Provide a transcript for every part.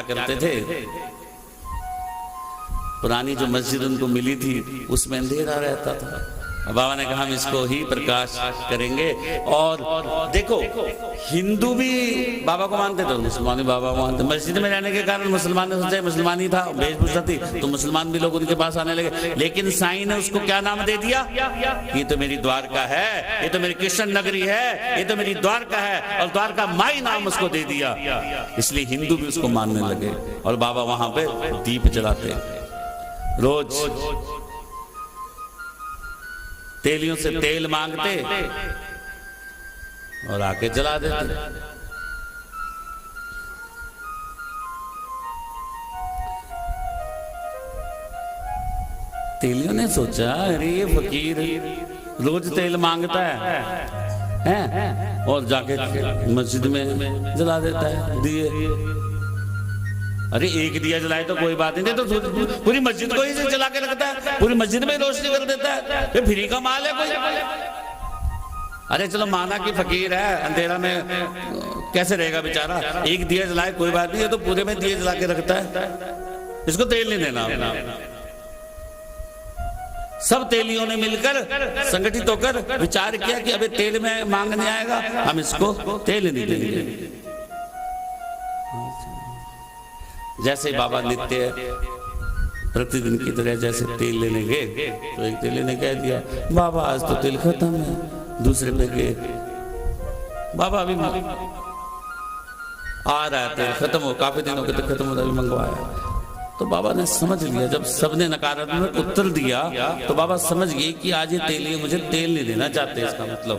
क्या करते थे, पुरानी जो मस्जिद उनको मिली थी उसमें अंधेरा रहता था। बाबा ने कहा हम इसको ही प्रकाश करेंगे। और देखो, हिंदू भी बाबा को मानते थे, मुसलमान भी बाबा को मानते। मस्जिद में रहने के कारण मुसलमान ने सोचा मुसलमान ही था, वेशभूषा थी तो मुसलमान भी लोग उनके पास आने लगे। लेकिन साईं ने उसको क्या नाम दे दिया, ये तो मेरी द्वारका है, ये तो मेरी कृष्ण नगरी है, ये तो मेरी द्वारका है, और द्वारका माई नाम उसको दे दिया। इसलिए हिंदू भी उसको मानने लगे। और बाबा वहां पे दीप जलाते, रोज तेलियों से तेल मांगते और आके जला देते। तेलियों ने सोचा अरे ये फकीर रोज तेल मांगता है और जाके मस्जिद में जला देता है दिए। अरे एक दिया जलाए तो कोई बात नहीं, तो पूरी मस्जिद को ही से जला के रखता है, पूरी मस्जिद में रोशनी कर देता है, ये फ्री का माल है कोई। अरे चलो माना कि फकीर है, अंधेरा में कैसे रहेगा बेचारा, एक दिया जलाए कोई बात नहीं, ये तो पूरे में दिए जला के रखता है, इसको तेल नहीं देना। सब तेलियों ने मिलकर संगठित होकर विचार किया कि अबे तेल में मांगने आएगा, हम इसको तेल नहीं देंगे। जैसे बाबा नित्य प्रतिदिन की तरह जैसे तेल लेने गए तो एक तेली ने कह दिया बाबा आज तो तेल खत्म है। दूसरे पे गए, बाबा अभी आ रहा है तेल, खत्म हो, काफी दिनों के तक खत्म हो, अभी मंगवाया। तो बाबा ने समझ लिया, जब सबने नकारात्मक उत्तर दिया तो बाबा समझ गए कि आज ये तेली मुझे तेल नहीं देना चाहते। इसका मतलब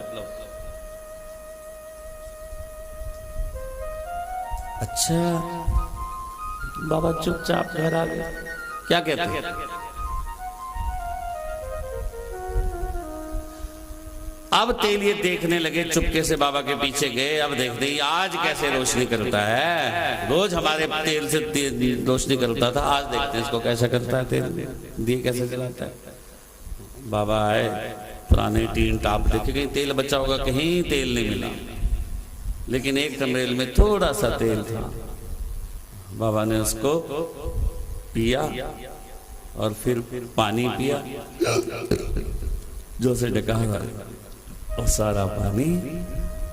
अच्छा, बाबा चुपचाप घर आ गया। क्या कहते हैं, अब तेलिए देखने लगे, चुपके से बाबा के पीछे गए। अब देखते ही आज कैसे रोशनी करता है, रोज हमारे तेल से रोशनी करता था, आज देखते हैं इसको कैसा करता है, तेल दिए कैसे जलाता है। बाबा आए, पुराने टीन टाप देखे, कहीं तेल बचा होगा, कहीं तेल नहीं मिला, लेकिन एक टमरेल में थोड़ा सा तेल था। बाबा ने उसको पिया और फिर पानी पिया जो से ढका हुआ, और सारा पानी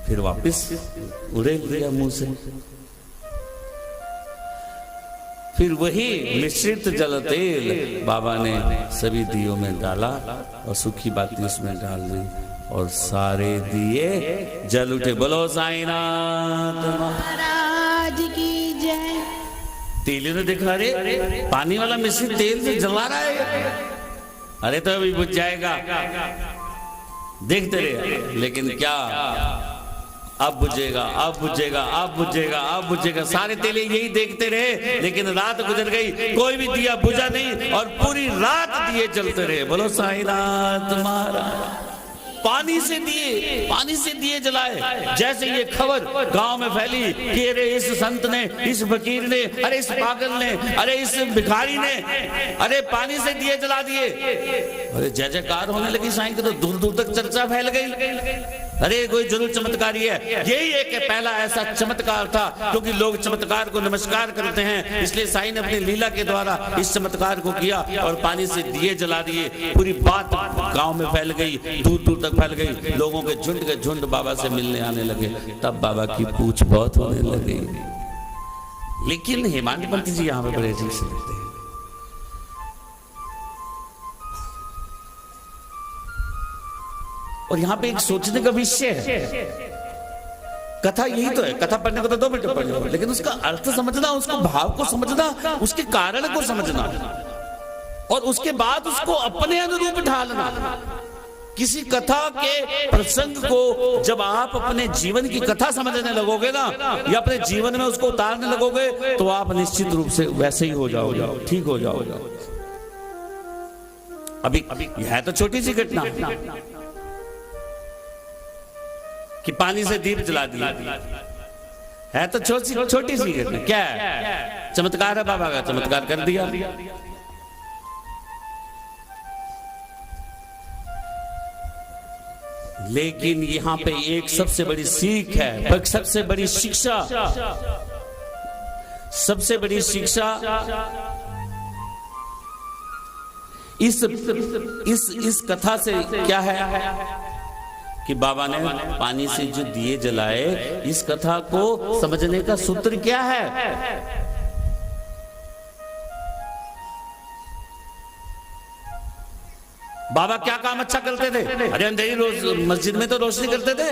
फिर वापस उड़ेल दिया मुंह से। फिर वही मिश्रित जल तेल बाबा ने सभी दियों में डाला और सूखी बाती उसमें डाल दी और सारे दिए जल उठे। बोलो साईनाथ महाराज की जय। तेली ने देखा रे पानी वाला मिश्रित तेल से जला रहा है, अरे तो अभी बुझ जाएगा, देखते रहे। लेकिन क्या, अब बुझेगा, अब बुझेगा, अब बुझेगा, अब बुझेगा। सारे तेले यही देखते रहे, लेकिन रात गुजर गई, कोई भी दिया बुझा नहीं और पूरी रात दिए जलते रहे। बोलो साईनाथ महाराज। पानी से दिए जलाए। जैसे ये खबर गांव में फैली कि अरे इस संत ने, इस फकीर ने, अरे इस पागल ने, अरे इस भिखारी ने, अरे पानी से दिए जला दिए, अरे जय जयकार होने लगी साईं की, तो दूर दूर तक चर्चा फैल गई। अरे कोई जरूर चमत्कारी है। यही एक पहला ऐसा चमत्कार था, क्योंकि लोग चमत्कार को नमस्कार करते हैं, इसलिए साईं ने अपनी लीला के द्वारा इस चमत्कार को किया और पानी से दिए जला दिए। पूरी बात गांव में फैल गई, दूर दूर तक फैल गई। लोगों के झुंड बाबा से मिलने आने लगे। तब बाबा की पूछ बहुत होने लगी। लेकिन हेमांत पंत जी यहाँ पे बड़े अजीब से लगते हैं। और यहाँ पे एक सोचने का विषय है। कथा यही तो है, कथा पढ़ने को तो 2 मिनट पढ़ने को, लेकिन उसका अर्थ समझना, उसको भाव को समझना, उसके कारण को समझना और उसके बाद उसको अपने अनुरूप ढालना। किसी कथा के प्रसंग को जब आप अपने जीवन की कथा समझने लगोगे ना, या अपने जीवन में उसको उतारने लगोगे, तो आप निश्चित रूप से वैसे ही हो जाओगे, ठीक हो जाओगे। अभी यह तो छोटी सी घटना कि पानी से दीप जला दिया है, तो छोटी सी घटना। क्या है, चमत्कार है, बाबा का चमत्कार कर दिया। लेकिन यहां पे एक सबसे बड़ी सीख है, सबसे बड़ी शिक्षा। सबसे बड़ी शिक्षा इस कथा से क्या है कि बाबा ने पानी से जो दिए जलाए, इस कथा को समझने का सूत्र क्या है? बाबा क्या काम अच्छा करते थे? अरे अंधेरी रोज मस्जिद में तो रोशनी करते थे,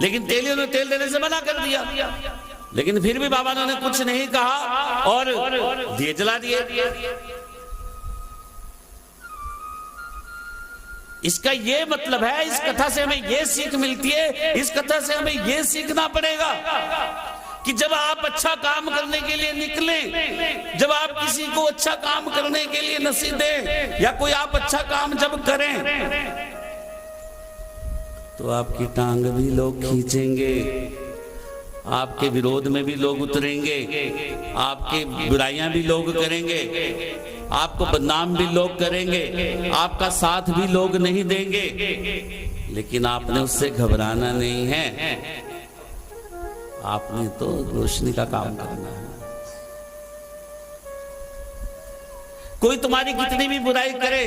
लेकिन तेलियों ने तेल देने से मना कर दिया। लेकिन फिर भी बाबा ने कुछ नहीं कहा और दिए जला दिए। इसका ये मतलब है, इस कथा से हमें ये सीख मिलती है, इस कथा से हमें ये सीखना पड़ेगा कि जब आप अच्छा काम करने के लिए निकले, जब आप किसी को अच्छा काम करने के लिए नसीहत दें या कोई आप अच्छा काम जब करें, तो आपकी टांग भी लोग खींचेंगे, आपके विरोध में भी लोग उतरेंगे, आपके बुराइयां भी लोग करेंगे, आपको बदनाम भी लोग करेंगे, आपका साथ भी लोग नहीं देंगे। लेकिन आपने उससे घबराना नहीं है, आपने तो रोशनी का काम करना है। कोई तुम्हारी कितनी भी बुराई करे,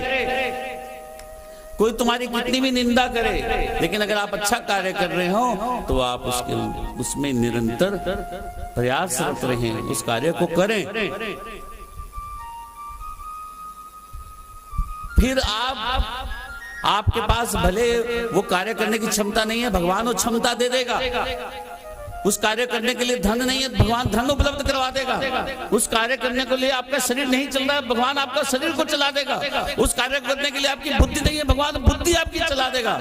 कोई तुम्हारी कितनी भी निंदा करे, लेकिन अगर आप अच्छा कार्य कर रहे हो तो आप उसमें निरंतर प्रयासरत रहें, उस कार्य को करें। फिर आपके पास भले वो कार्य करने की क्षमता नहीं है, भगवान वो क्षमता दे देगा। उस कार्य करने के लिए धन नहीं है, भगवान धन उपलब्ध करवा देगा। उस कार्य करने के लिए आपका शरीर नहीं चल रहा है, भगवान आपका शरीर को चला देगा। उस कार्य करने के लिए आपकी बुद्धि नहीं है, भगवान बुद्धि आपकी चला देगा।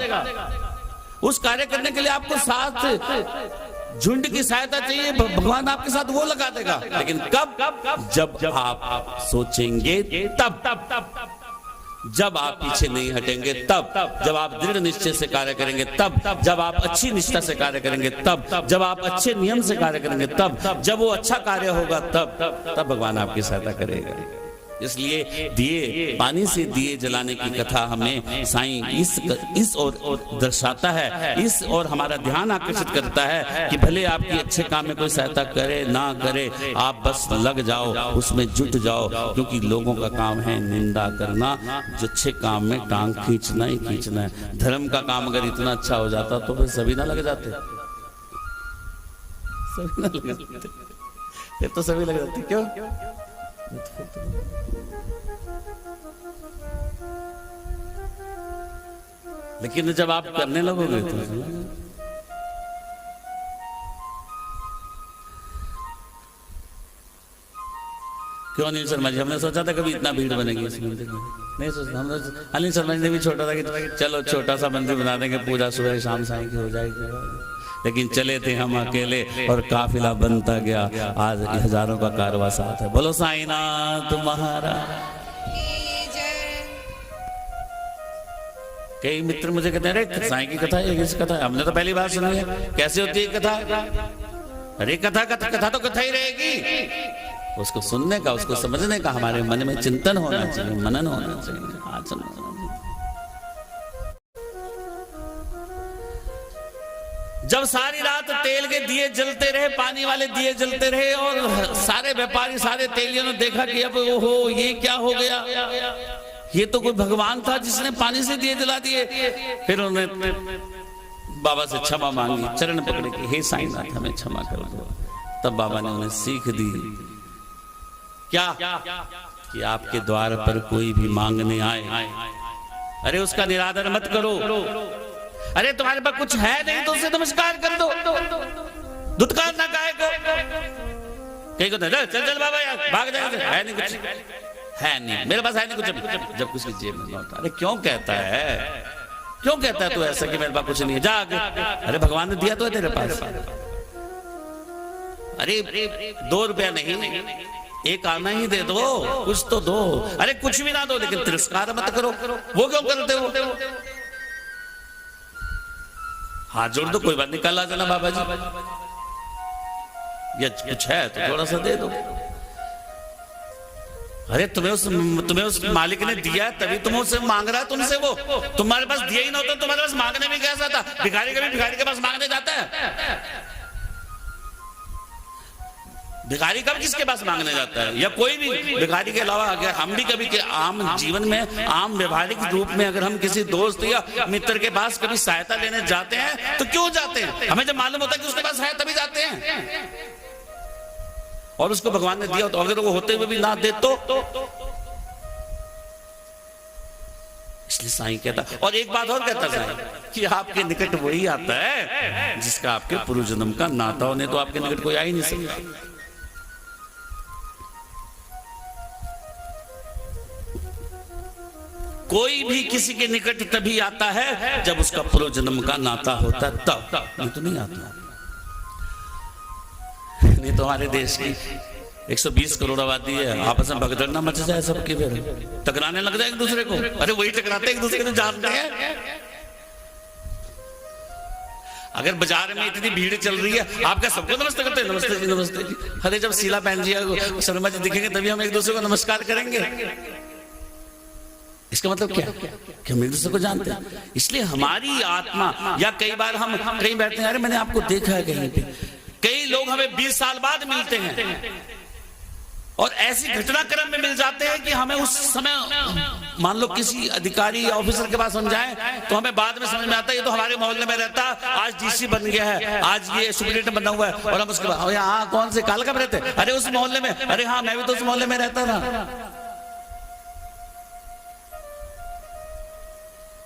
उस कार्य करने के लिए आपको साथ झुंड की सहायता चाहिए, भगवान आपके साथ वो लगा देगा। लेकिन कब? जब आप सोचेंगे तब, जब आप पीछे नहीं हटेंगे तब, जब आप दृढ़ निश्चय से कार्य करेंगे तब, जब आप अच्छी निष्ठा से कार्य करेंगे तब, जब आप अच्छे नियम से कार्य करेंगे तब, जब वो अच्छा कार्य होगा तब भगवान आपकी सहायता करेगा। इसलिए दिए, पानी से दिए जलाने की कथा हमें साईं इस और दर्शाता है, इस और हमारा ध्यान आकर्षित करता है कि भले आपकी अच्छे काम में कोई सहायता करे ना करे, आप बस लग जाओ, उसमें जुट जाओ, क्योंकि लोगों का काम है निंदा करना, जो अच्छे काम में टांग खींचना ही खींचना है। धर्म का काम अगर इतना अच्छा हो जाता तो फिर सभी ना लग जाते, सभी ना लग जाते, फिर तो सभी लग जाते। क्यों? लेकिन जब आप करने लगोगे तो क्यों अनिल शर्मा जी, हमने सोचा था कभी इतना भीड़ बनेगी इस मंदिर में, नहीं सोचा हमने। अनिल शर्मा जी ने भी छोटा था कि चलो छोटा सा मंदिर बना देंगे, पूजा सुबह शाम साईं की हो जाएगी। लेकिन चले थे हम अकेले और काफिला बनता गया, आज हजारों का कारवा साथ है। बोलो साईनाथ महाराज। कई मित्र मुझे कहते हैं अरे साईं की कथा है, किस कथा है? हमने तो पहली बार सुनी है, कैसे होती है कथा? अरे कथा तो कथा ही रहेगी। उसको सुनने का, उसको समझने का हमारे मन में चिंतन होना चाहिए, मनन होना चाहिए, आचरण होना चाहिए। जब सारी रात तेल के दिए जलते रहे, पानी वाले दिए जलते रहे, और सारे व्यापारी, सारे तेलियों ने देखा कि अब ओहो ये क्या हो गया, ये तो कोई भगवान था जिसने पानी से दिए जला दिए। फिर उन्होंने बाबा से क्षमा मांगी, चरण पकड़े कि हे साईनाथ हमें क्षमा कर दो। तब बाबा ने उन्हें सीख दी क्या कि आपके द्वार पर कोई भी मांगने आए, अरे उसका निरादर मत करो। अरे तुम्हारे पास कुछ है नहीं तो उसे नमस्कार कर दो, दुत्कार ना गाय को। कहीं को चल चल बाबा यार भाग जाएगा, है नहीं कुछ, है नहीं मेरे पास, है नहीं कुछ। जब कुछ जेब में लौटा, अरे क्यों कहता है, क्यों कहता है तू ऐसा कि मेरे पास कुछ नहीं है, जा आगे। अरे भगवान ने दिया तो है तेरे पास। अरे 2 रुपया नहीं, एक आना ही दे दो, कुछ तो दो। अरे कुछ भी ना दो लेकिन तिरस्कार मत करो। वो क्यों करते हो? हाथ जोड़ दो, कोई बात नहीं, कल आ जाना बाबा जी, ये कुछ है तो थोड़ा सा दे दो। अरे तुम्हें उस मालिक ने दिया है तभी तुम उससे मांग रहा है, तुमसे वो तुम्हारे पास दिया ही ना होता तुम्हारे पास मांगने में कैसा था? भिखारी कभी भिखारी के पास मांगने जाता है? भिखारी कब किसके पास मांगने जाता है? या कोई भी भिखारी के अलावा अगर हम भी कभी के आम जीवन में आम व्यवहारिक रूप में अगर हम किसी दोस्त या मित्र के पास कभी सहायता लेने जाते हैं तो क्यों जाते हैं? हमें जब मालूम होता है कि उसके पास है तभी जाते हैं, और उसको भगवान ने दिया तो अगर वो होते हुए भी ना दे तो इसलिए साईं कहता। और एक बात और कहता साईं कि आपके निकट वही आता है जिसका आपके पूर्व जन्म का नाता हो, नहीं तो आपके निकट कोई आ ही नहीं सकता। कोई भी किसी के निकट तभी आता है जब उसका पूर्व जन्म का नाता होता है, तब, नहीं तो नहीं आता। नहीं तो हमारे देश की 120 करोड़ आबादी है, आपस में भगदड़ ना मच जाए सबकी, फिर टकराने लग जाए एक दूसरे को। अरे वही टकराते एक दूसरे को जानते हैं। अगर बाजार में इतनी भीड़ चल रही है, आप क्या सबको नमस्ते करते हैं? नमस्ते जी, नमस्ते जी। अरे जब शीला बहन जी शर्मा जी दिखेंगे तभी हम एक दूसरे को नमस्कार करेंगे। इसका मतलब क्या कि हम एक दूसरे को जानते हैं। इसलिए हमारी आत्मा, या कई बार हम कहीं बैठते हैं, अरे मैंने आपको देखा है कहीं पे। कई लोग हमें 20 साल बाद मिलते हैं और ऐसी घटनाक्रम में मिल जाते हैं कि हमें उस समय, मान लो किसी अधिकारी या ऑफिसर के पास हम जाएं तो हमें बाद में समझ में आता है ये तो हमारे मोहल्ले में रहता, आज डीसी बन गया है, आज ये सुपरिटेंडेंट बना हुआ है, और हम उसके बाद हाँ कौन से काल कब रहते, अरे उस मोहल्ले में, अरे हाँ मैं भी तो उस मोहल्ले में रहता था,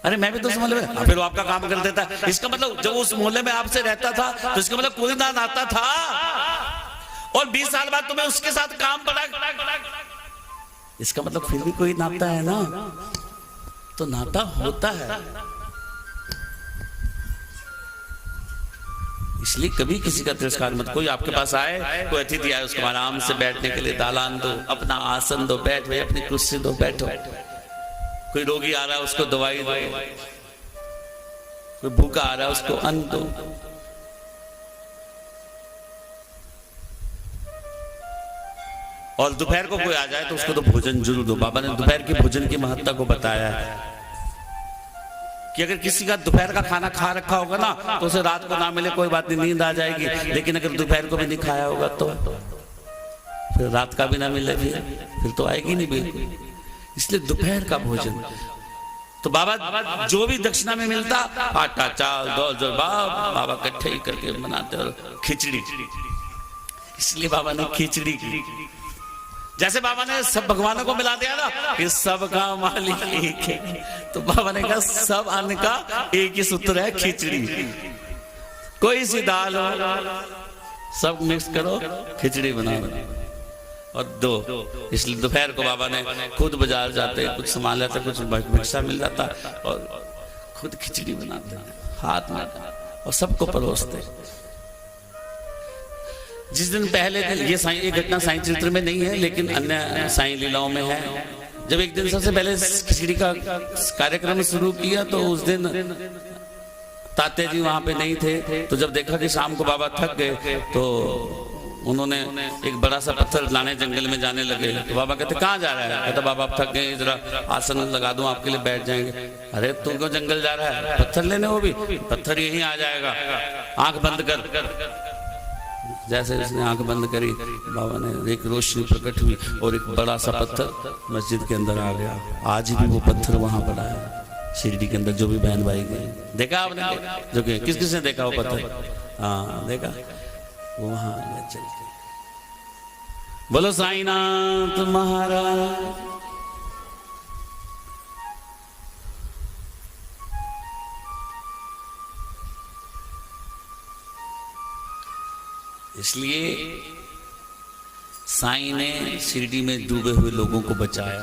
अरे मैं भी तो उस मोहल्ले में, फिर वो आपका काम कर देता है। इसका मतलब जब उस मोहल्ले में आपसे रहता था तो इसका मतलब कोई ना नाता था, और 20 साल बाद तुम्हें उसके साथ काम पड़ा, इसका मतलब फिर भी कोई नाता है ना, तो नाता होता है। इसलिए कभी किसी का तिरस्कार मत। कोई आपके पास आए, कोई अतिथि आए, उसको आराम से बैठने के लिए दालान दो, अपना आसन दो, बैठ भाई, अपनी कुर्सी दो, बैठो। कोई रोगी आ रहा है उसको दवाई दो, कोई भूखा आ रहा है उसको अन्न दो। और दोपहर को कोई आ जाए तो उसको तो भोजन जरूर दो। बाबा ने दोपहर के भोजन की महत्ता को बताया है कि अगर किसी का दोपहर का खाना खा रखा होगा ना तो उसे रात को ना मिले कोई बात नहीं, नींद आ जाएगी, लेकिन अगर दोपहर को भी नहीं खाया होगा तो फिर रात का भी ना मिले, फिर तो आएगी नहीं बिल्कुल। इसलिए दोपहर का भोजन तो बाबा जो भी दक्षिणा में मिलता, आटा चावल दाल जो बाबा इकट्ठे ही करके बनाते, और खिचड़ी, इसलिए बाबा ने खिचड़ी की। जैसे बाबा ने सब भगवानों को मिला दिया ना कि सबका मालिक एक है, तो बाबा ने कहा सब अन्न का एक ही सूत्र है, खिचड़ी। कोई सी दाल हो सब मिक्स करो, खिचड़ी बनाओ और दो। इसलिए दोपहर को बाबा ने खुद बाजार जाते, कुछ सामान लाते, कुछ भिक्षा मिल जाता और खुद खिचड़ी बनाते हाथ में और सबको परोसते। जिस दिन पहले दिन, ये साईं, ये घटना साईं चरित्र में नहीं है लेकिन अन्य साईं लीलाओं में है, जब एक दिन सबसे पहले खिचड़ी का कार्यक्रम शुरू किया तो उस दिन ताते जी वहां पे नहीं थे, तो जब देखा कि शाम को बाबा थक गए तो उन्होंने एक बड़ा सा पत्थर लाने जंगल में जाने लगे। तो बाबा कहते कहाँ जा रहा है? कहता बाबा आप थक गए, जरा आसन लगा दूं आपके लिए, बैठ जाएंगे। अरे तू क्यों जंगल जा रहा है? पत्थर लेने, वो भी पत्थर यहीं आ जाएगा, आंख बंद कर। जैसे उसने आंख बंद करी, बाबा ने एक रोशनी प्रकट हुई और एक बड़ा सा पत्थर मस्जिद के अंदर आ गया। आज भी वो पत्थर वहां पड़ा है शिरडी के अंदर। जो भी बहन भाई गए, देखा आपने? जो कि किस किसने देखा वो पत्थर? हाँ देखा, वो वहां चल के। बोलो साईनाथ महाराज। इसलिए साईं ने शिरडी में डूबे हुए लोगों को बचाया।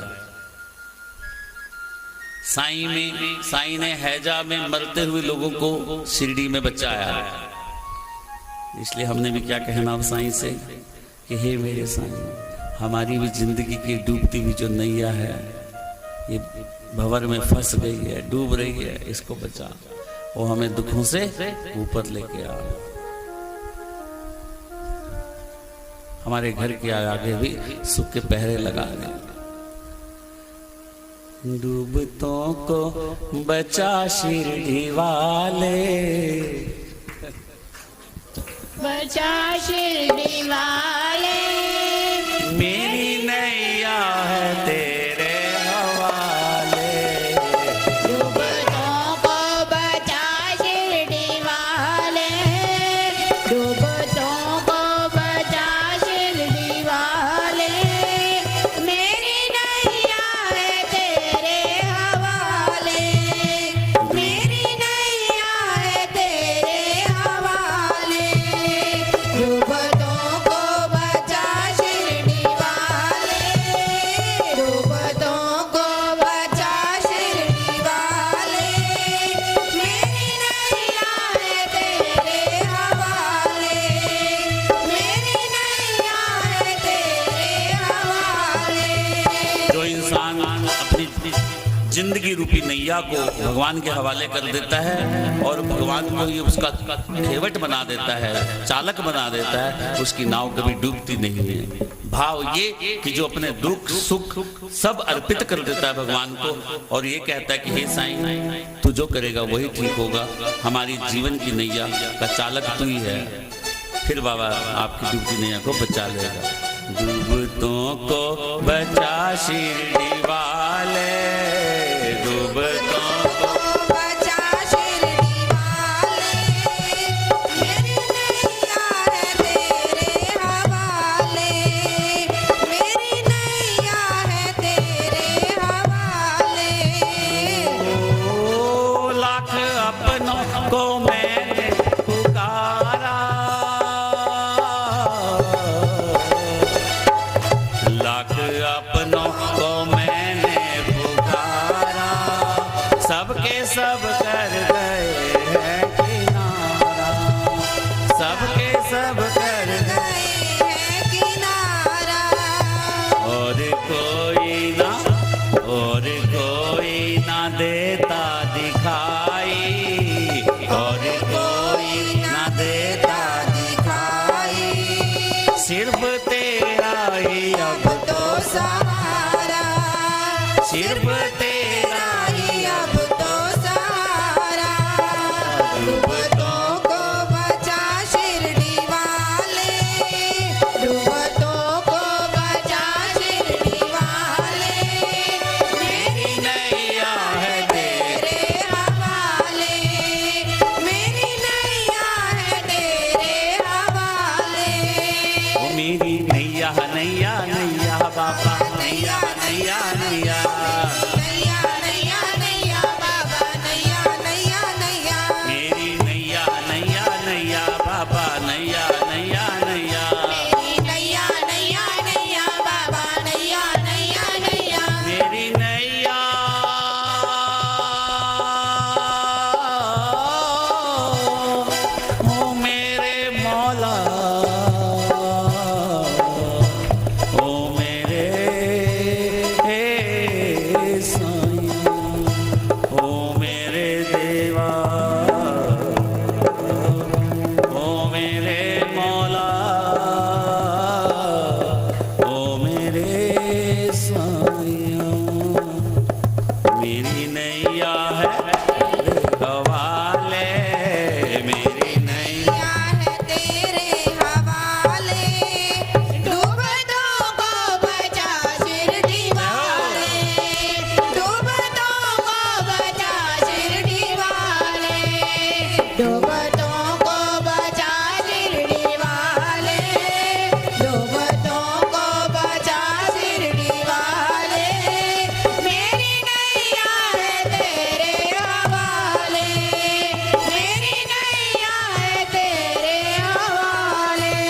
साईं ने हैजा में मरते हुए लोगों को शिरडी में बचाया। इसलिए हमने भी क्या कहना अब साईं से कि हे मेरे साईं, हमारी भी जिंदगी की डूबती हुई जो नैया है, ये भंवर में फंस गई है, डूब रही है, इसको बचा, वो हमें दुखों से ऊपर लेके आ। हमारे घर के आगे भी सुख के पहरे लगा दे। डूबतों को बचा शिरडी वाले, बचा शिरडी वाले, मेरी नैया है तेरे हवाले। डूबतों को बचा शिरडी वाले, डूबतों को बचा शिरडी वाले, मेरी नैया है तेरे हवाले, मेरी नैया है तेरे हवाले। डूबतों को बचा शिरडी वाले, डूबतों को बचा शिरडी वाले, मेरी नैया है तेरे हवाले, मेरी नैया है तेरे हवाले। जो इंसान अपनी जिंदगी रूपी नैया को भगवान के हवाले कर देता है और भगवान को ही उसका खेवट बना देता है, चालक बना देता है, उसकी नाव कभी डूबती नहीं है। भाव ये कि जो अपने दुख सुख सब अर्पित कर देता है भगवान को और ये कहता है कि हे साईं, तू जो करेगा वही ठीक होगा, हमारी जीवन की नैया का चालक तू ही है, फिर बाबा आपकी डूबती नैया को बचा लेगा। डूबतों को बचा शिरडी वाले, डूबतों को बचा शिरडी वाले, मेरी नैया है तेरे हवाले, मेरी नैया है तेरे हवाले। ओ लाख अपनों को मैंने पुकारा, लाख अपनों को मैंने पुकारा, सबके सब कर गए हैं किनारा, सबके सब कर गए है किनारा, और कोई ना देता दिखाई, और कोई ना देता दिखाई, सिर्फ तेरा ही अब तो सहारा, सिर्फ तेरा ही अब तो सहारा। डूबतों को बचा शिरडी वाले, डूबतों को बचा शिरडी वाले, मेरी नैया है तेरे हवाले, मेरी नैया है तेरे हवाले। ओ मेरी नैया नैया नैया बाबा नैया नैया नैया, नैया नैया नैया बाबा नैया नैया नैया, मेरी नैया नैया नैया बाबा नैया नैया नैया, मेरी नैया नैया नैया बाबा नैया नैया नैया, मेरी नैया ओ मेरे मौला, ओ मेरे साईं, ओ मेरे देवा, ओ मेरे मौला, ओ मेरे साईं, मेरी नैया है हवाले, मेरी नैया है तेरे हवाले। डूबतों को बचा शिरडी वाले, डूबतों को बचा शिरडी वाले, डूबतों को बचा शिरडी वाले, डूबतों को बचा शिरडी वाले, मेरी नैया है तेरे हवाले, मेरी नैया है तेरे हवाले।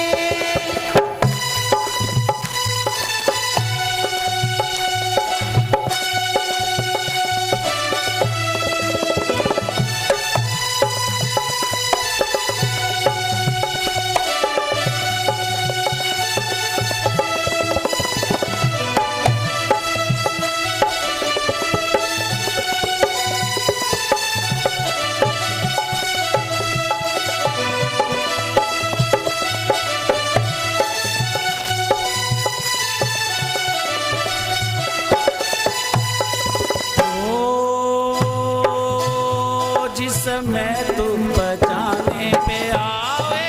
समय तुम बचाने पे आवे,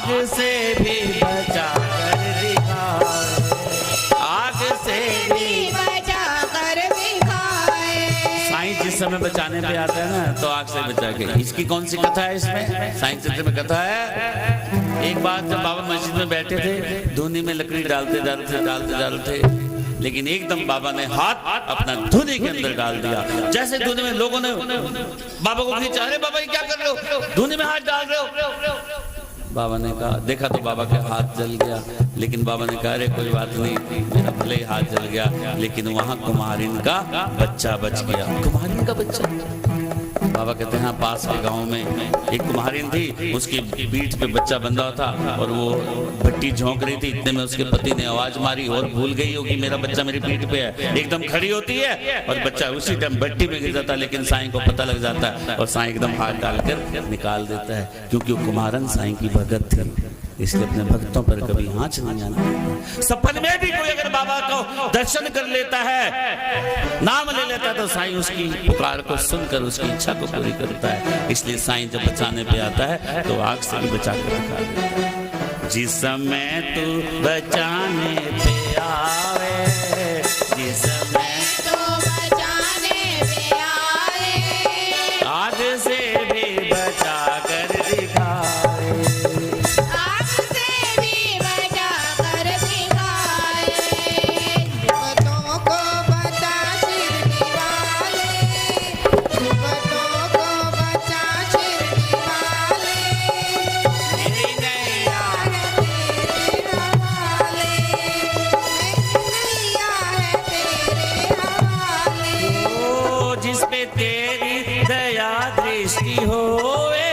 आग से भी बचा कर दिखाए, आग से भी बचा कर दिखाए। साईं जिस समय बचाने पे आता है ना तो आग से बचा के। इसकी कौन सी कथा है इसमें? साईं चरित्र में कथा है। एक बार जब बाबा मस्जिद में बैठे थे, धुनी में लकड़ी डालते, लेकिन एकदम बाबा ने हाथ अपना धुनी के अंदर डाल दिया। जैसे धुनी में लोगों ने बाबा को खींचा, अरे बाबा ये क्या कर रहे हो, धुनी में हाथ डाल रहे हो। बाबा ने कहा, देखा तो बाबा के हाथ जल गया, लेकिन बाबा ने कहा अरे कोई बात नहीं, मेरा भले ही हाथ जल गया, लेकिन वहां कुम्हारिन का बच्चा बच गया। कुम्हारिन का बच्चा? बाबा कहते हैं हाँ, पास के गांव में एक कुम्हारिन थी, उसकी पीठ पे बच्चा बंधा था और वो भट्टी झोंक रही थी। इतने में उसके पति ने आवाज मारी और भूल गई हो कि मेरा बच्चा मेरी पीठ पे है। एकदम खड़ी होती है और बच्चा उसी टाइम भट्टी में गिर जाता है, लेकिन साईं को पता लग जाता है और साईं एकदम हाथ डालकर निकाल देता है, क्योंकि वो कुम्हारन साईं की भगत थी, इसलिए अपने भक्तों पर कभी आंच नहीं आना। सपन में भी कोई अगर बाबा को दर्शन कर लेता है, नाम ले लेता है, तो साईं उसकी पुकार को सुनकर उसकी इच्छा को पूरी करता है। इसलिए साईं जब बचाने पे आता है तो आग से भी बचा कर रखा है। जिस समय तू बचाने पे आवे, जिस समय तो बचाने पे आए, आग से भी बचा कर दिखाए, आग से भी बचा कर दिखाए। भक्तों को बचा शिरडी वाले, भक्तों को बचा शिरडी वाले। मेरी नैया है तेरे हवाले, मेरी नैया है तेरे हवाले। ओ जिस पे तेरी दया दृष्टि होवे,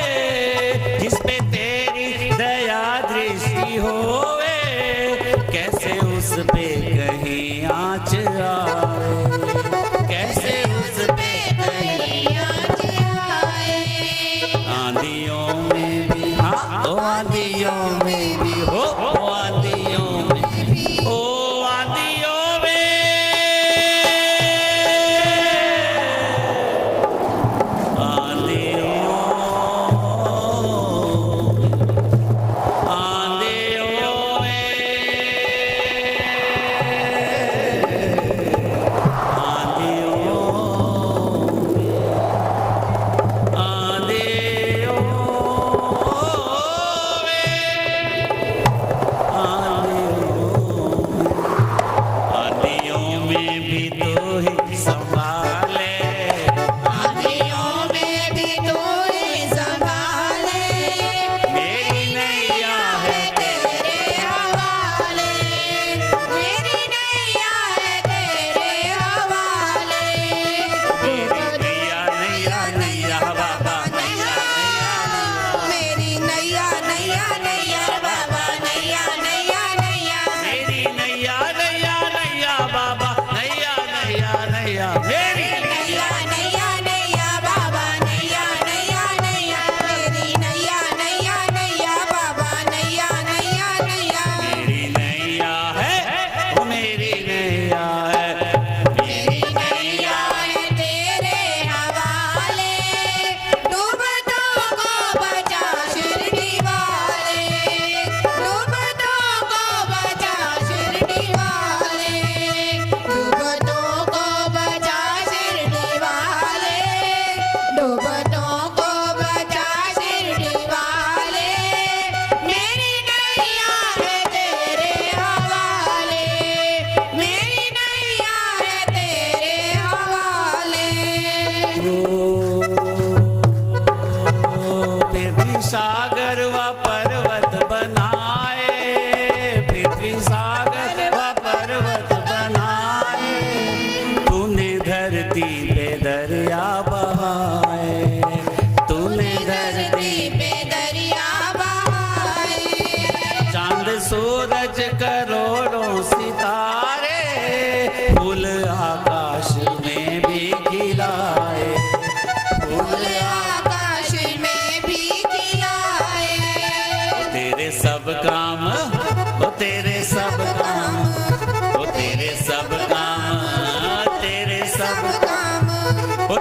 जिस पे तेरी दया दृष्टि होवे, कैसे उस पे कहीं आँच आवे, कैसे उस पे कहीं आँच आए। आंधियों में भी, हाँ ओ आंधियों में भी हो, ओ आंधियों में भी, ओ आंधियों में, आंधियों, आंधियों में,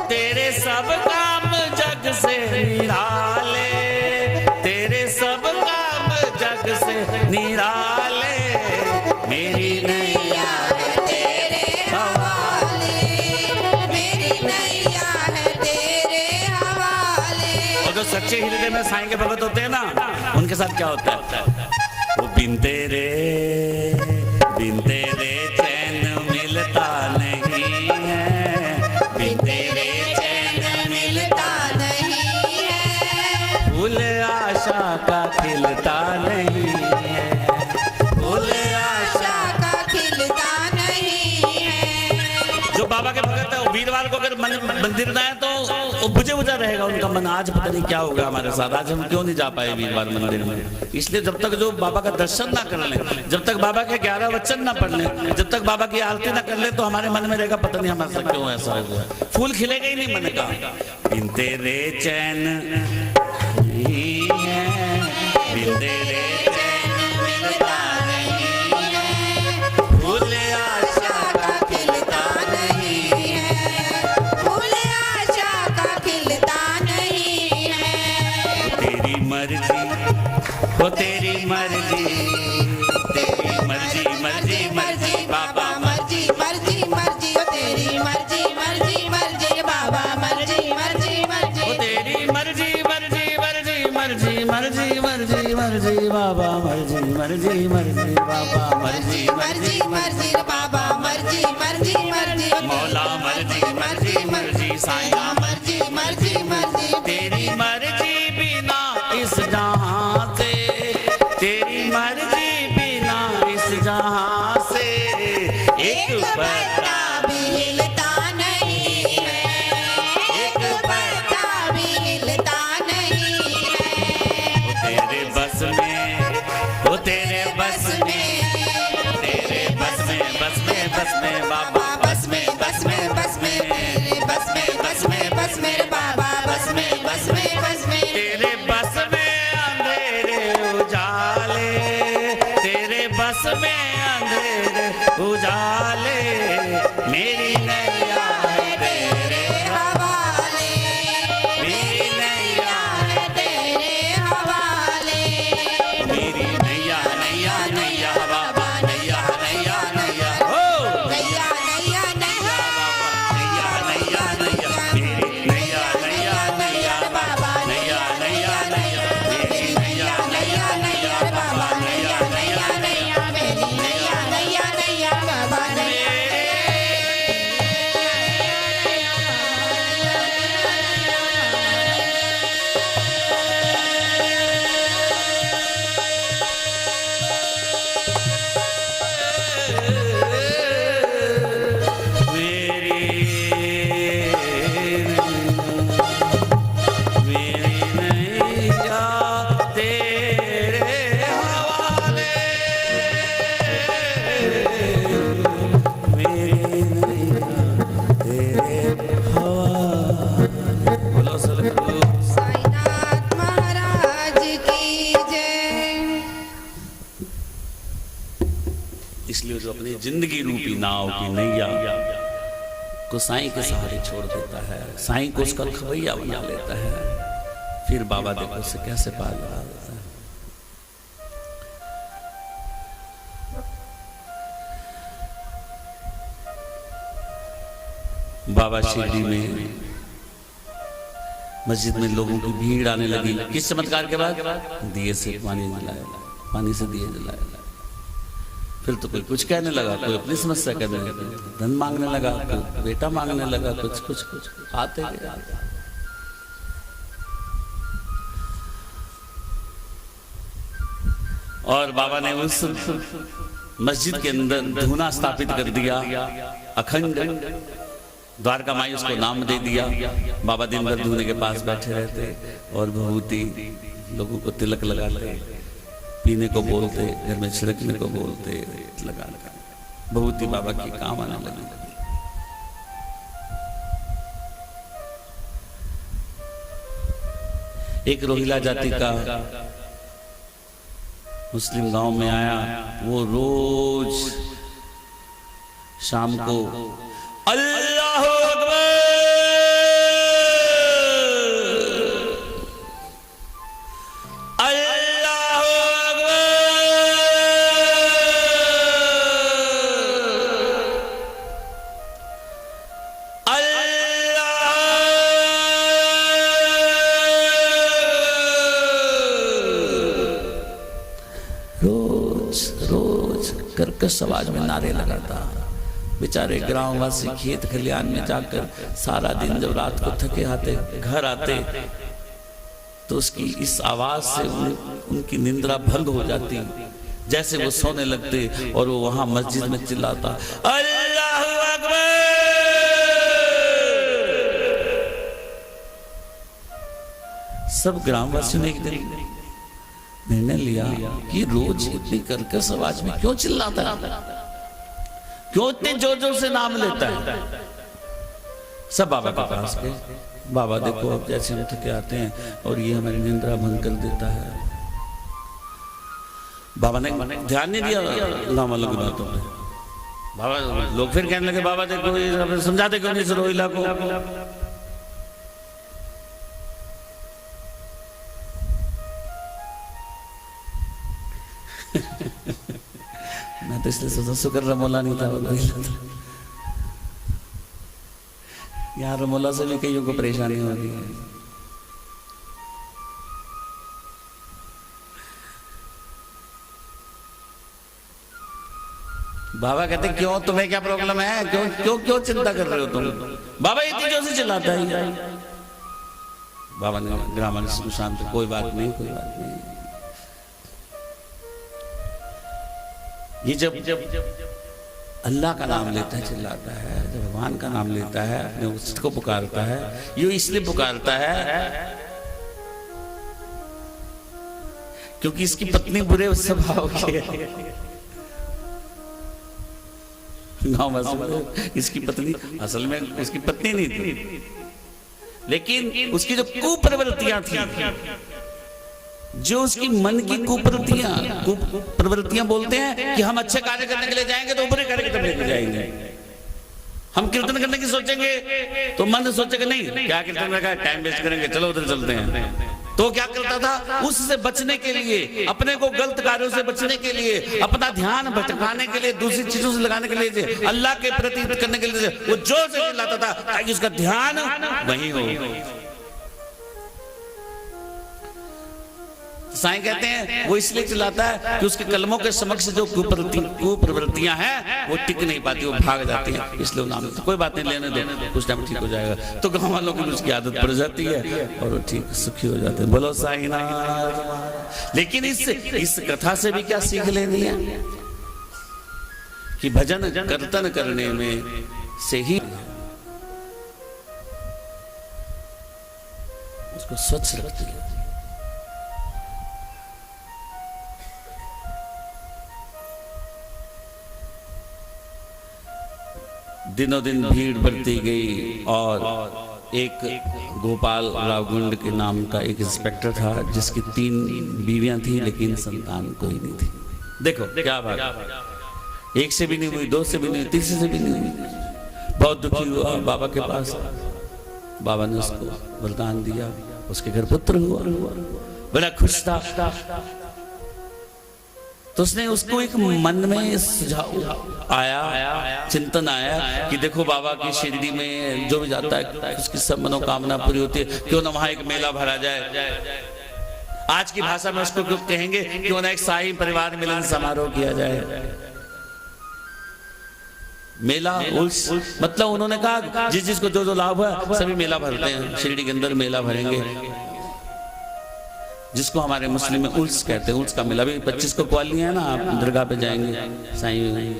तेरे सब काम जग से निराले, तेरे सब काम जग से निराले, मेरी नैया है तेरे हवाले, मेरी नैया है तेरे हवाले। और जो सच्चे हृदय में साईं के भगत होते हैं ना, उनके साथ क्या होता है, वो बिन तेरे चैन मिलता नहीं है, बिन तेरे चैन मिलता नहीं है, फूल आशा का खिलता नहीं है, फूल आशा का खिलता नहीं है। जो बाबा के भगत है, वो वीरवार को अगर मंदिर में आए तो वो बुझे बुझा रहेगा उनका मन। आज पता नहीं क्या होगा हमारे साथ, आज हम क्यों नहीं जा पाए वीरवार मंदिर में। इसलिए जब तक जो बाबा का दर्शन ना कर लें, जब तक बाबा के 11 वचन ना पढ़ लें, जब तक बाबा की आरती ना कर ले, तो हमारे मन में रहेगा पता नहीं हमारे साथ क्यों ऐसा हुआ। फूल खिलेगा ही नहीं मन का। बिन तेरे चैन नहीं है, बिन तेरे चैन मिलता नहीं है, फूल आशा का खिलता नहीं है, फूल आशा का खिलता नहीं है। तेरी मर्जी, वो तेरी मर्जी, तेरी मर्जी मर्जी मर्जी बाबा, मर्जी मर्जी मर्जी ओ तेरी मर्जी मर्जी मर्जी बाबा, मर्जी मर्जी मर्जी वो तेरी मर्जी मर्जी मर्जी मर्जी मर्जी मर्जी मर्जी बाबा, मर्जी मर्जी मर्जी बाबा, मर्जी मर्जी मर्जी बाबा, मर्जी मर्जी मर्जी मौला, मर्जी मर्जी मर्जी साईं, मर्जी मर्जी मर्जी तेरी मर्जी बिना इस जहां से, तेरी मर्जी बिना इस जहां से एक पत्ता भी हिलता नहीं है, एक पत्ता भी हिलता नहीं है। तेरे बस में, वो तेरे बस में, तेरे बस में बस में बस में बाबा, बस में बस में बस में बस में बस में बस में बाबा, बस में बस में बस में तेरे बस में अंधेरे उजाले, तेरे बस में अंधेरे उजाले, मेरी नैया है तेरे हवाले, मेरी नैया है तेरे हवाले। मेरी नैया नैया नैया बाबा, नैया नैया नैया ओ नैया नैया नैया नैया नैया नैया, मेरी नैया नैया नैया बाबा, नैया नैया नैया, मेरी नैया नैया नैया बाबा, नैया नैया नैया, मेरी नैया नैया नैया बाबा, मेरी नैया तेरे हवाले, मेरी नैया तेरे हवाले। बोलो सदगुरु साईनाथ महाराज की जय। इसलिए जो अपनी जिंदगी रूपी नाव की नैया को साईं के सहारे छोड़ देता है, साईं को उसका खवैया बना लेता है, फिर बाबा देखो उसे कैसे पार लगा देता है। बाबा शिरडी में मस्जिद में लोगों की भीड़ आने लगी। किस चमत्कार के बाद? दिए से पानी जलाया, पानी से दिए जलाया। फिर तो कोई कुछ कहने लगा, कोई अपनी समस्या कहने लगा, धन मांगने लगा, कोई बेटा मांगने लगा, कुछ कुछ कुछ आते गए। और बाबा ने उस मस्जिद के अंदर धूना स्थापित कर दिया, अखंड द्वारका माई उसको नाम दे दिया। बाबा दिन भर धूने के पास बैठे रहते और भभूति लोगों को तिलक लगाते, पीने को बोलते, घर में छिड़कने को बोलते, लगा लगा भभूति बाबा की काम आने लगी। एक रोहिला जाति का मुस्लिम गांव में आया, वो रोज शाम को अल्लाह अकबर, अल्लाह अकबर, रोज रोज कर्कश आवाज में नारे लगाता। बेचारे ग्रामवासी खेत खलियान में जाकर सारा दिन जब रात को थके आते घर आते तो उसकी इस आवाज से उनकी निंद्रा भंग हो जाती। जैसे वो सोने लगते और वो वहां मस्जिद में चिल्लाता, अल्लाहू अकबर। सब ग्रामवासियों ने एक दिन निर्णय लिया कि रोज इतनी कर्कश आवाज में क्यों चिल्लाता है, क्यों इतने जोर जोर से नाम लेता है। सब बाबा के पास गए, बाबा देखो अब जैसे हम थके आते हैं और ये हमारी निंद्रा भंग कर देता है। बाबा ने ध्यान नहीं दिया गाँव वालों की बातों में। बाबा लोग फिर कहने लगे, बाबा देखो ये समझाते क्यों नहीं रोहिला को। मैं तो इसलिए सोचा शुक्र रमोला नहीं था, रोहिला था। यहाँ रमोला से भी कईयों को परेशानी हो रही है। बाबा कहते क्यों, तुम्हें क्या प्रॉब्लम है, क्यों क्यों क्यों चिंता कर रहे हो तुम। बाबा इतनी जोर से चिल्लाता है। बाबा ने ग्रामीण से शांत, कोई बात नहीं कोई बात नहीं। ये जब अल्लाह का नाम लेता है चिल्लाता है, जब भगवान का नाम लेता है अपने उसको पुकारता है, ये इसलिए पुकारता है क्योंकि इसकी पत्नी बुरे स्वभाव की है। गाँव में इसकी पत्नी असल में उसकी पत्नी नहीं थी, लेकिन उसकी जो कुप्रवृत्तियां थी, जो उसकी मन की कुप्रवृत्तियां बोलते हैं कि हम अच्छे कार्य करने के लिए जाएंगे तो बुरे कार्य की तरफ लेके जाएंगे। हम कीर्तन करने की सोचेंगे तो मन सोचेगा नहीं क्या कीर्तन का टाइम वेस्ट करेंगे, चलो उधर चलते हैं। तो क्या करता था, उससे बचने के लिए, अपने को गलत कार्यों से बचने के लिए, अपना ध्यान भटकाने के लिए, दूसरी चीजों से लगाने के लिए, अल्लाह के प्रति करने के लिए वो जोर से चिल्लाता था ताकि उसका ध्यान वहीं हो। साईं कहते हैं वो इसलिए चिल्लाता है कि उसके कलमों के समक्ष जो कुप्रवृत्तियां हैं वो टिक नहीं पाती, वो भाग जाती हैं, इसलिए नाम तो कोई बात नहीं, लेने दो, कुछ टाइम ठीक हो जाएगा। तो गांव वालों की उसकी आदत पड़ जाती है और वो ठीक सुखी हो जाते हैं। बोलो साईनाथ। लेकिन इस कथा से भी क्या सीख लेनी है कि भजन कीर्तन करने में से ही उसको स्वच्छ रखती है। दिनों दिन भीड़ बढ़ती गई और एक गोपाल राव गुंड के नाम का एक इंस्पेक्टर था जिसकी 3 बीवियां थी लेकिन संतान कोई नहीं थी। देखो क्या बात, एक से भी नहीं हुई, 2 से भी नहीं, 3 से भी नहीं हुई। बहुत दुखी हुआ, बाबा के पास, बाबा ने उसको वरदान दिया, उसके घर पुत्र हुआ, बड़ा खुश था। तो उसने उसको एक मन में सुझाव आया, चिंतन आया कि देखो बाबा की शिरडी में जो भी जाता है उसकी सब मनोकामना पूरी होती है, क्यों ना वहां एक मेला भरा जाए। आज की भाषा में उसको कहेंगे क्यों ना एक साईं परिवार मिलन समारोह किया जाए। मेला उल्स मतलब उन्होंने कहा जिस जिसको जो जो लाभ है सभी मेला भरते हैं, शिरडी के अंदर मेला भरेंगे जिसको हमारे मुस्लिम में उल्स कहते हैं। उल्स का मेला भी 25 को क्वालियां है ना, आप दरगाह पे जाएंगे साईं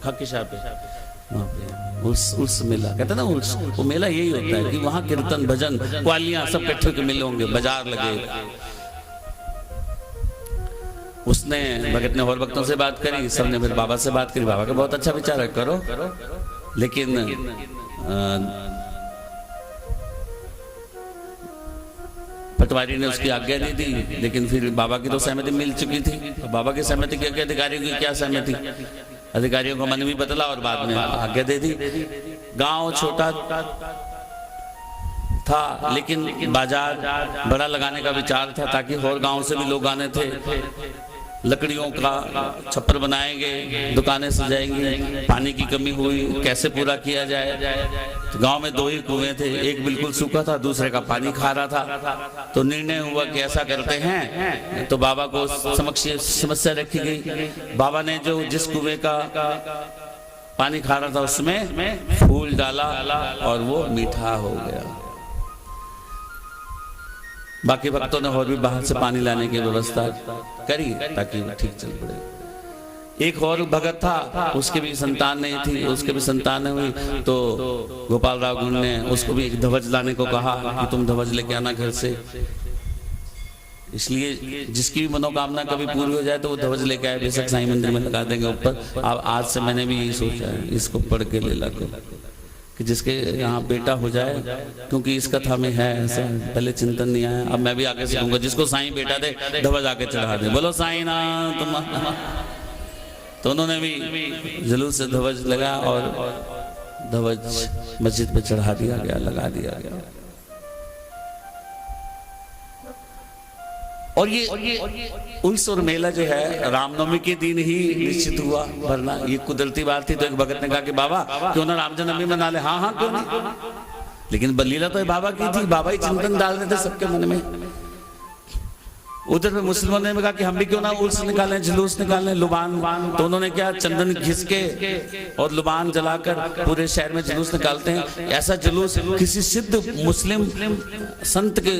खाकी शाह पे, वहाँ पे उल्स मेला कहते हैं ना। उल्स वो मेला यही होता है कि वहाँ कीर्तन भजन क्वालियां सब इकट्ठे के मिले होंगे, बाजार लगे। उसने भगत ने और भक्तों से बात करी, सबने फिर बाबा से बात करी। बाबा का बहुत अच्छा विचार है, करो, लेकिन पटवारी ने उसकी आज्ञा नहीं दी, लेकिन फिर बाबा की तो सहमति मिल चुकी थी। तो बाबा की सहमति के अधिकारियों की क्या सहमति, अधिकारियों का मन भी बदला और बाद में आज्ञा दे दी। गांव छोटा था लेकिन बाजार बड़ा लगाने का विचार था ताकि और गांव से भी लोग आने थे। लकड़ियों का छप्पर बनाएंगे, दुकानें सजाएंगी, पानी की कमी हुई, कैसे पूरा किया जाए। तो गांव में 2 ही कुएं थे, एक बिल्कुल सूखा था, दूसरे का पानी खा रहा था। तो निर्णय हुआ कि ऐसा करते हैं। तो बाबा को समक्ष समस्या रखी गई। बाबा ने जो जिस कुएं का पानी खा रहा था उसमें फूल डाला और वो मीठा हो गया। बाकी भक्तों ने और भी बाहर से पानी लाने की व्यवस्था करी ताकि ठीक चल पड़े। एक और भगत था, उसके भी संतान नहीं थी, उसके भी संतान नहीं हुई। तो गोपाल राव गुण ने उसको भी एक ध्वज लाने को कहा कि तुम ध्वज लेके आना घर से। इसलिए जिसकी भी मनोकामना कभी पूरी हो जाए तो वो ध्वज लेके आए, बेशक साईं मंदिर में लगा देंगे ऊपर। अब आज से मैंने भी यही सोचा है, इसको पढ़ के ले ला कि जिसके यहाँ बेटा हो जाए, क्योंकि इस कथा में है ऐसा, पहले चिंतन नहीं आया। अब मैं भी आगे से कहूंगा, जिसको साईं बेटा दे ध्वज आके चढ़ा दे, बोलो साईं नाथ। तो उन्होंने भी जुलूस से ध्वज लगा और ध्वज मस्जिद पे चढ़ा दिया गया, लगा दिया गया। और ये उल्स और मेला जो है रामनवमी के दिन ही निश्चित हुआ भरना। ये कुदरती बात थी। तो एक भगत ने कहा कि बाबा क्यों ना राम जन्मभूमि मना ले। हाँ क्यों नहीं, लेकिन लीला तो बाबा की थी, बाबा ही चिंतन डाल रहे थे सबके मन में। उधर में मुसलमानों ने कहा कि हम भी क्यों ना उल्स निकालें, जुलूस निकालें, लुबान। तो उन्होंने क्या, चंदन घिस के और लुबान जलाकर पूरे शहर में जुलूस निकालते हैं। ऐसा जुलूस किसी सिद्ध मुस्लिम संत के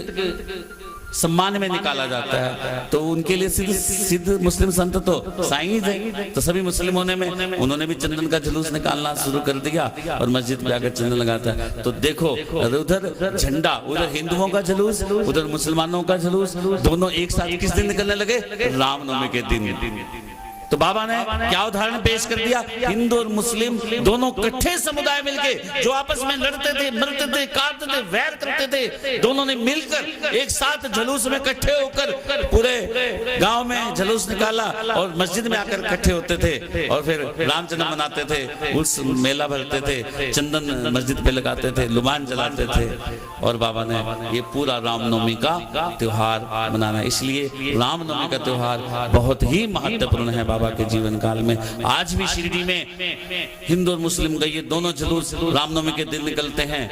सम्मान में निकाला जाता है। तो उनके लिए सिद्ध मुस्लिम संत तो साईं थे। तो सभी मुस्लिमों ने उन्होंने भी चंदन का जुलूस निकालना शुरू कर दिया और मस्जिद पे आकर चंदन लगाता है। तो देखो उधर झंडा, उधर हिंदुओं का जुलूस, उधर मुसलमानों का जुलूस, दोनों एक साथ किस दिन निकलने लगे, रामनवमी के दिन। तो बाबा ने क्या उदाहरण पेश कर दिया, हिंदू और मुस्लिम दोनों इकट्ठे समुदाय मिलके जो आपस में लड़ते थे, मरते थे, काटते थे, वैर करते थे, दोनों ने मिलकर एक साथ जुलूस में इकट्ठे होकर पूरे गांव में जुलूस निकाला और मस्जिद में आकर इकट्ठे होते थे और फिर रामजन्म मनाते थे, उस मेला भरते थे, चंदन मस्जिद पे लगाते थे, लुबान जलाते थे। और बाबा ने ये पूरा रामनवमी का त्योहार मनाना। इसलिए रामनवमी का त्योहार बहुत ही महत्वपूर्ण है बाबा के जीवन काल में। आज भी शिरडी में हिंदू और मुस्लिम का ये दोनों जुलूस रामनवमी के दिन निकलते हैं।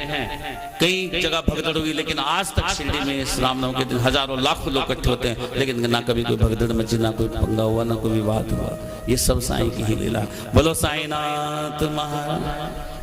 कई जगह भगदड़ हुई, लेकिन आज तक शिरडी में इस रामनवमी के दिन हजारों लाखों लोग इकट्ठे होते हैं, लेकिन ना कभी कोई भगदड़ मची, ना कोई पंगा हुआ, ना कोई विवाद हुआ। ये सब साईं की ही लीला। बोलो साईं नाथ महाराज।